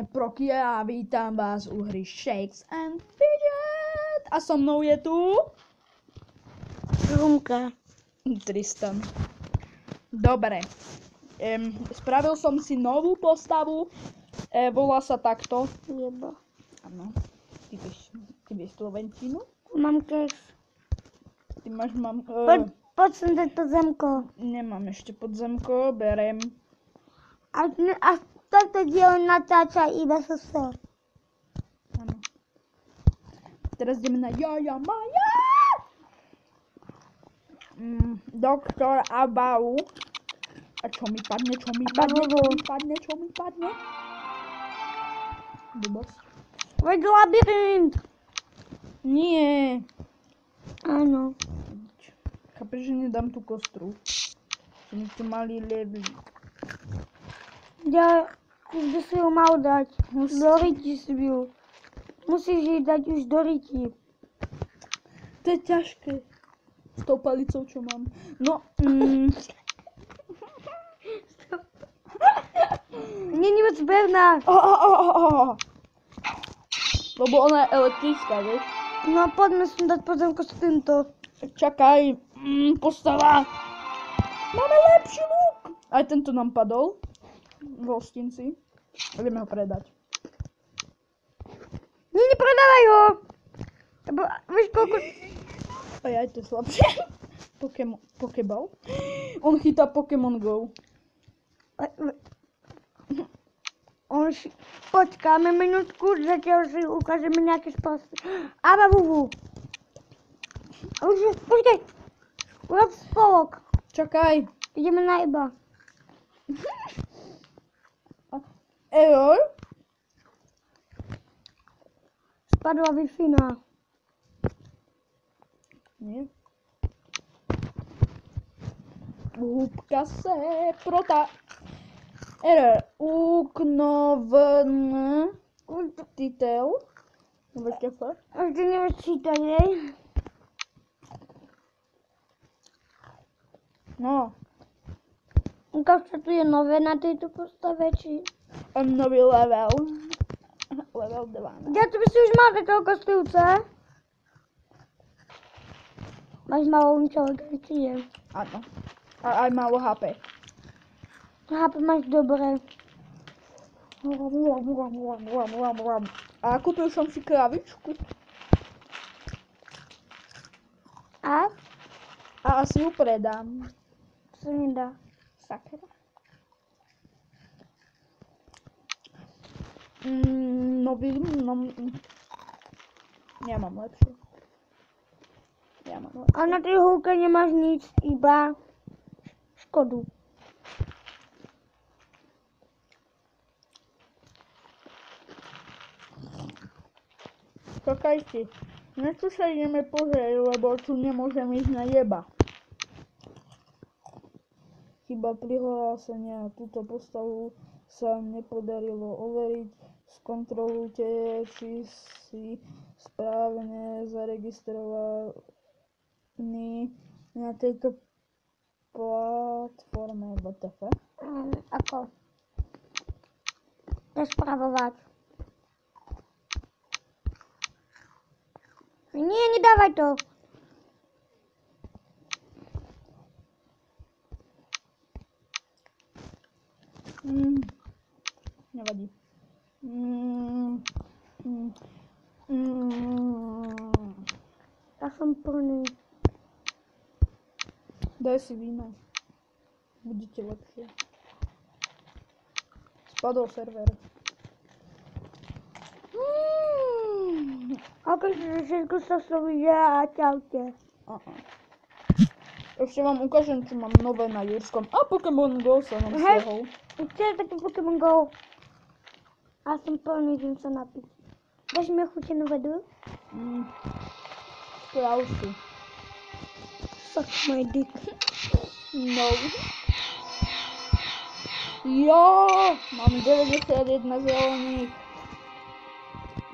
Proky a vítam vás u hry Shakes and Fidget. A so mnou je tu... Rumka. Tristan. Dobre. Spravil som si novú postavu. Volá sa takto. Jeba. Áno. Ty vieš slovenčinu? Mám keš. Ty máš Poď sem dať podzemko. Nemám ešte podzemko, berem. A toto dielo natáča iba sa sa. Áno. Teraz ideme na Jaja Maja. Doktor Abau. A čo mi padne? Blbosť. Veď labyrint. Nie. Áno. Chápeš, že nedám tú kostru? Že mi tu malý levý. Ja, už by si ju mal dať. Do ryti si ju. Musíš jej dať už do ryti. To je ťažké. S tou palicou, čo mám. No, Není moc pevná. Lebo ona je elektrická, vieš? No poďme sem dať podzemko s týmto. Čakaj, postava. Máme lepší luk. Aj tento nám padol. V hostinci. Ideme ho predať. Nepredávaj ho. Lebo vieš koľko... Aj to je slabšie. Pokeball. On chytá Pokémon Go. Počkáme minútku, zatiaľ si ukážeme nejaké spásy. Aba vuvu. Počkaj. Urob spolok. Čakaj. Ideme na iba. Error? Spadla Wi-Fi. Nie. Húbka se prota. Error. Uknovn. Titel. VTF. A ty nevieš čítať, jej? No. Ukáž, čo tu je nové na tejto postave, či... Nový level. Level 12. Ja tu by si už mal takého kostlivce. Máš malou inteligenciu. Áno. A aj málo HP. Chápe, máš dobre. A kúpil som si kravičku. A? A asi ju predám. To sa nedá. Sakra. Ja mám lepšie. A na tej húke nemáš nič, iba škodu. Čakajte. Na čo sa ideme pozrieť, lebo tu nemôžem ísť na jeba. Chyba prihlásenia. Túto postavu sa nepodarilo overiť. Skontrolujte, či si správne zaregistrovaný na tejto platforme WTF. Ako? Nespravovať. Nie, nedávaj to. Nevadí. Ja som plný. Daj si víno. Budete lepšie. Spadol server. Akože všetko sa sloví a čaute. Ešte vám ukážem, čo mám nové na Jurskom. A Pokémon Go sa nám stiahol. Ešte je taký Pokémon Go. A som plný, idem sa napiť. Dáš mi chutenú vodu? Správky. Suck my dick. No. Jo, mám 91 zelených.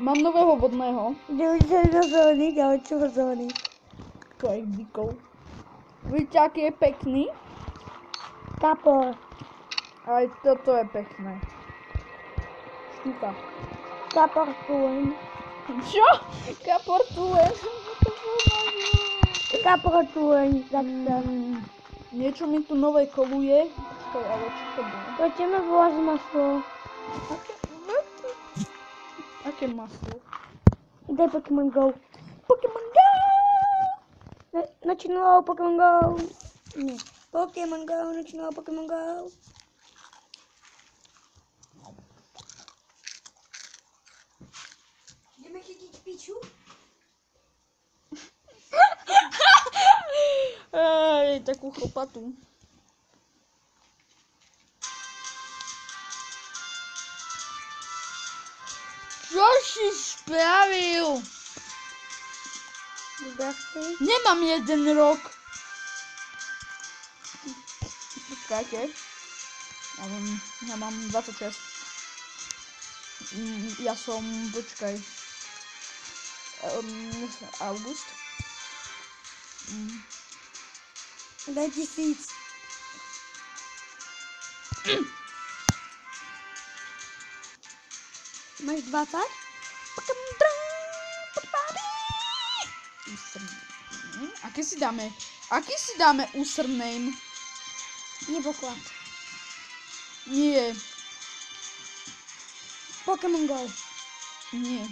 Mám nového vodného. 91 zelených, ale čoho zelených? Tvojich dikov. Víte, aký je pekný? Kapor. Aj toto je pekné. Štuka. Kaportulen. Čo? Kaportulen. Kaportulen, tak to. Niečo mi tu nové koluje. Počkaj, ale čo to bude? Poďme vlož maslo. Aké maslo? Daj Pokémon Go. Pokémon Go! Начинал Pokémon Go. Nie. Pokémon Go, начинал Pokémon Go. Ideme chytiť piču? Ej, takú chlopatu. Čo si spravil? Zdrastej. Nemám 1 rok. Počkajte. Ja mám 26. Ja som, počkaj. August. Daj 1000. Máš 20? Aký si dáme username? Nie poklad. Nie, Pokémon Go. nie.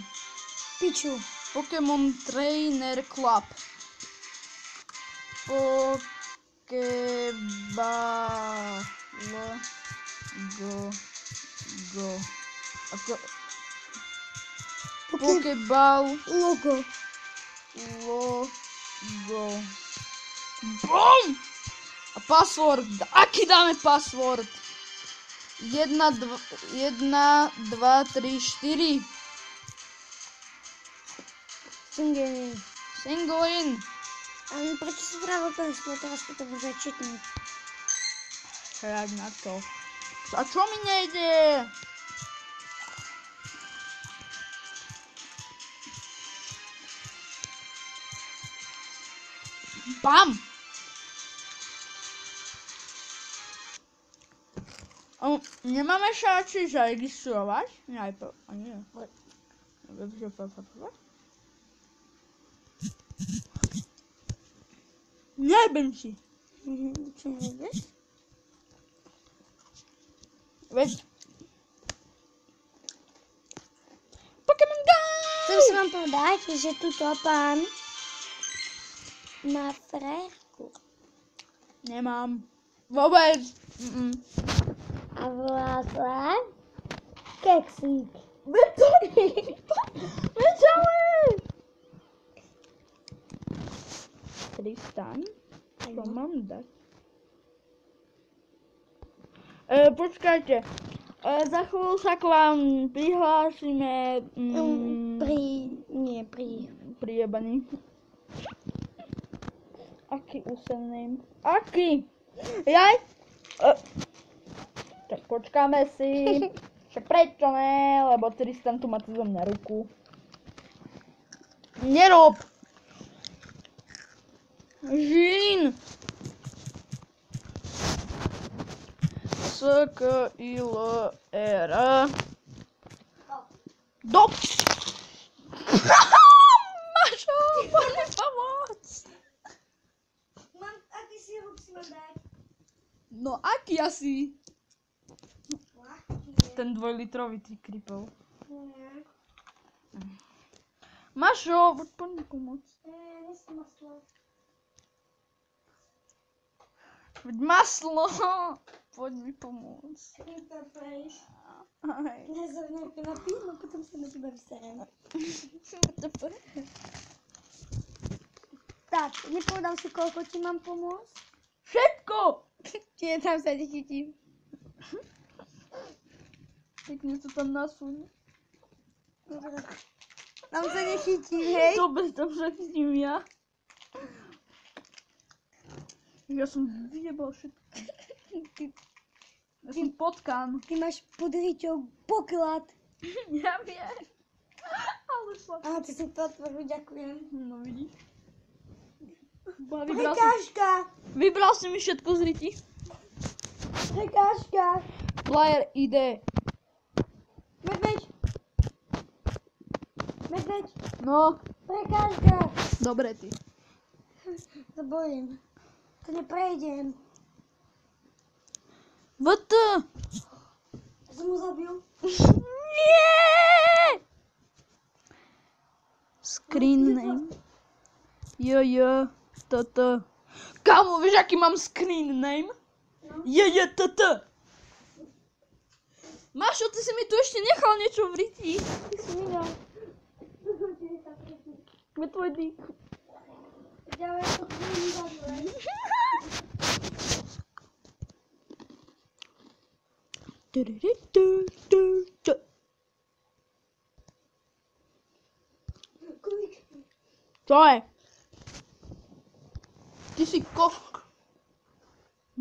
Piču. Pokémon Trainer Club. Pokéball. Go. Ako... Pokéball. Logo. Logo. BOOM! A password. Aký dáme password? 1, 2, 3, 4. Single in. Ale prečo si vravil to, že teraz to bude začítnuť? Hľad na to. A čo mi nejde? Bam! Nemáme sa či zaregistrovať? Najprv, a nie. Nejbem si. Čo nevieš? Veď. Pokémon Go! Chcem sa vám povedať, že tuto pán má frérku. Nemám. Vôbec. A volá sa Keksík. Tristan? Čo mám dať? Počkajte. Za chvíľu sa k vám prihlásime. Prijebaný. Aký username? Aký? Jaj? Tak počkáme si. Však prečo ne? Lebo Tristan tu má tu zo mňa ruku. Nerob! Žín! S-K-I-L-R Dop! Mašo, poď mi pomôcť! Aký si ho musíme dať? No aký asi? Ten 2-litrový, ty kripel. Mašo, poď mi pomôcť. Nesem maslo. Poď maslo! Poď mi pomôcť. Aj. Ja sa najprv napím a potom sa na teba vyserem. Tak, nepovedal si, koľko ti mám pomôcť? Všetko! Nie, tam sa nechytím. Pekne to tam nasúň. Dobre. Tam sa nechytím, hej? Dobre, tam sa chytím ja. Ja som vyjebal všetko. Ja som potkan. Ty máš pod riťou poklad. Ja viem. Ale slabý. Aha, ty si to otvoril, ďakujem. No vidíš. Prekážka! Vybral si mi všetko z ryti. Prekážka! Player ID. Veď. Medveď, No, prekážka. dobre ty. To bojím. To neprejdem. VT! Som ho zabil. Nie! Screen name. TT. Kámo, vieš, aký mám screen name? TT. Mašo, ty si mi tu ešte nechal niečo v ryti. Ty si mi dal. Je tvoj dík. Ďalej to budem zabil. Čo je? Ty si kosk.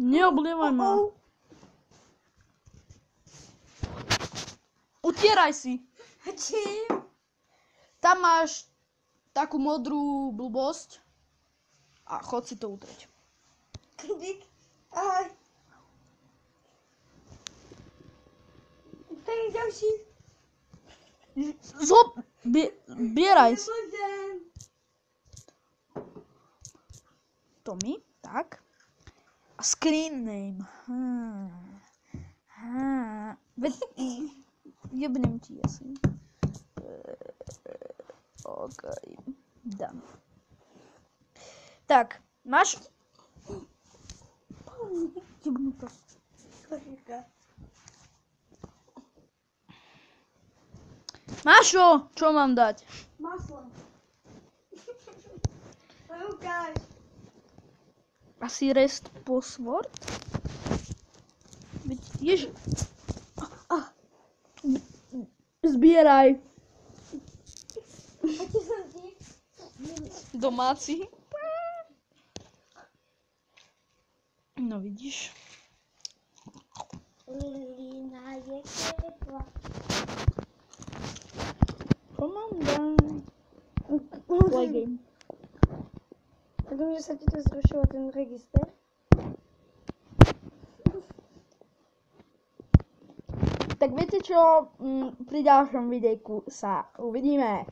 Neoblievaj ma. Utieraj si. Čím? Tam máš takú modrú blbosť a chod si to utrieť. Klik. Ahoj. Ten ďalší. Bieraj si. Nebudem. To mi, tak. A screen name. Jebnem ti asi. OK. Dám. Tak, máš... Jebnuto. Mášo, čo mám dať? Maslo. Ukáž. Asi rest password? Ježi... Zbieraj. A čo som ti? Domáci. No vidíš. Lina je tepla. Komanda. Play game. A dúfam, že sa ti to zrušilo ten register. Tak viete čo? Pri ďalšom videjku sa uvidíme.